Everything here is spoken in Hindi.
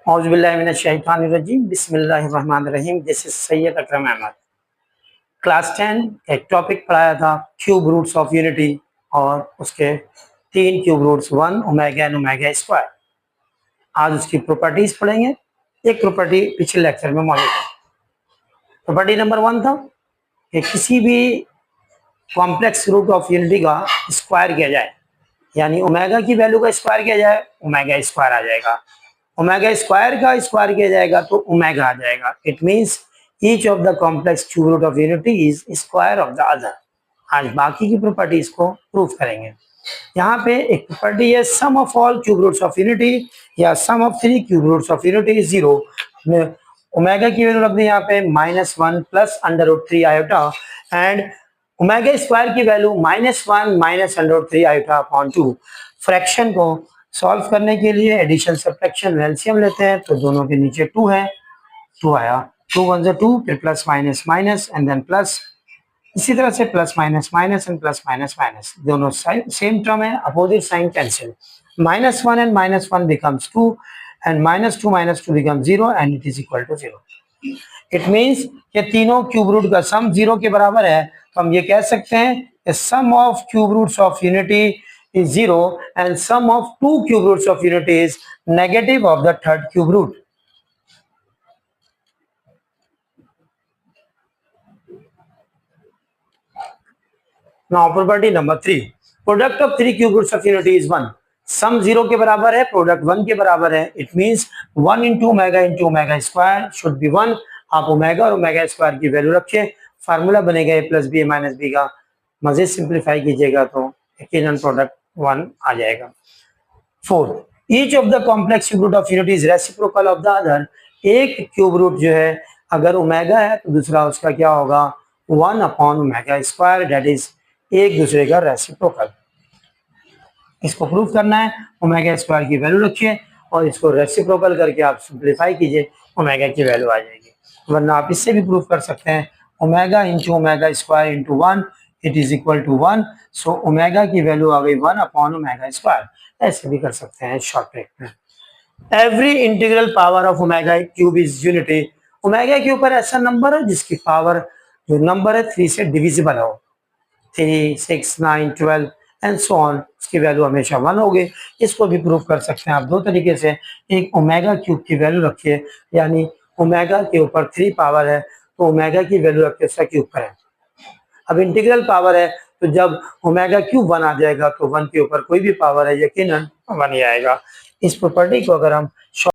औज़ुबिल्लाहिमिनश्शैतानिर्रजीम बिस्मिल्लाहिर्रहमानिर्रहीम। This is Syed Akram Ahmed. Class 10 एक टॉपिक पढ़ाया था क्यूब रूट्स ऑफ यूनिटी और उसके 3 cube roots 1 omega and omega square. आज उसकी प्रॉपर्टीज पढ़ेंगे। एक प्रॉपर्टी पिछले लेक्चर में मौजूद है। प्रॉपर्टी नंबर 1 था कि किसी भी कॉम्प्लेक्स रूट ऑफ यूनिटी का स्क्वायर किया जाए, यानी ओमेगा की वैल्यू का स्क्वायर किया जाए, ओमेगा स्क्वायर आ जाएगा। ओमेगा स्क्वायर का स्क्वायर किया जाएगा तो ओमेगा आ जाएगा। It means each of the complex cube root of unity is square of the other. आज बाकी की प्रॉपर्टीज को प्रूव करेंगे। यहाँ पे एक प्रॉपर्टी है sum of all cube roots of unity या sum of 3 cube roots of unity is 0। Omega की वैल्यू रख दी यहाँ पे -1 plus √3 iota and omega square की value -1 minus √3 iota upon 2। Fraction को सॉल्व करने के लिए एडिशन सब्ट्रैक्शन एलसीएम लेते हैं तो दोनों के नीचे 2 है, 2 आया, 2 1 से 2, फिर plus minus minus and then plus, इसी तरह से plus minus minus and plus minus minus, दोनों सेम टर्म है, opposite sign cancel. -1 and -1 becomes 2 and -2 becomes 0 and it is equal to 0। It means ये तीनों क्यूब रूट का सम 0 के बराबर है, तो हम ये कह सकते हैं sum of cube roots of unity is 0 and sum of 2 cube roots of unity is negative of the third cube root. Now property number 3, product of 3 cube roots of unity is 1. Sum 0 के बराबर है, प्रोडक्ट 1 के बराबर है। It means 1 into omega square should be 1। आप ओमेगा और ओमेगा स्क्वायर की वैल्यू रखिए, फार्मूला बनेगा a plus B minus B का। मजीद सिंप्लीफाई कीजिएगा तो यकीनन प्रोडक्ट 1 आ जाएगा। 4, each of the complex cube root of unity is reciprocal of the other. एक क्यूब रूट जो है अगर ओमेगा है तो दूसरा उसका क्या होगा, 1 upon omega square, that is एक दूसरे का रेसिप्रोकल। इसको प्रूफ करना है, ओमेगा स्क्वायर की वैल्यू रखिए और इसको रेसिप्रोकल करके आप सिंप्लीफाई कीजिए, ओमेगा की वैल्यू आ जाएगी। वरना आप इससे भी प्रूफ कर सकते हैं, omega into omega square into 1 it is equal to 1। So omega की वैल्यू आ गई 1 अपॉन ओमेगा स्क्वायर। ऐसे भी कर सकते हैं शॉर्ट ट्रिक में। Every integral power of omega cube is unity. Omega के ऊपर ऐसा नंबर है जिसकी पावर जो नंबर है 3 से डिविजिबल हो, 3 6 9 12 एंड सो ऑन, उसकी वैल्यू हमेशा 1 होगी। इसको भी प्रूव कर सकते हैं आप दो तरीके से। एक ओमेगा क्यूब की वैल्यू रखिए, यानी ओमेगा के ऊपर 3 पावर है तो ओमेगा की वैल्यू रख के उसका क्यूब करें। अब इंटीग्रल पावर है तो जब ओमेगा क्यूब 1 आ जाएगा तो 1 के ऊपर कोई भी पावर है यकीनन 1 ही आएगा। इस प्रॉपर्टी को अगर हम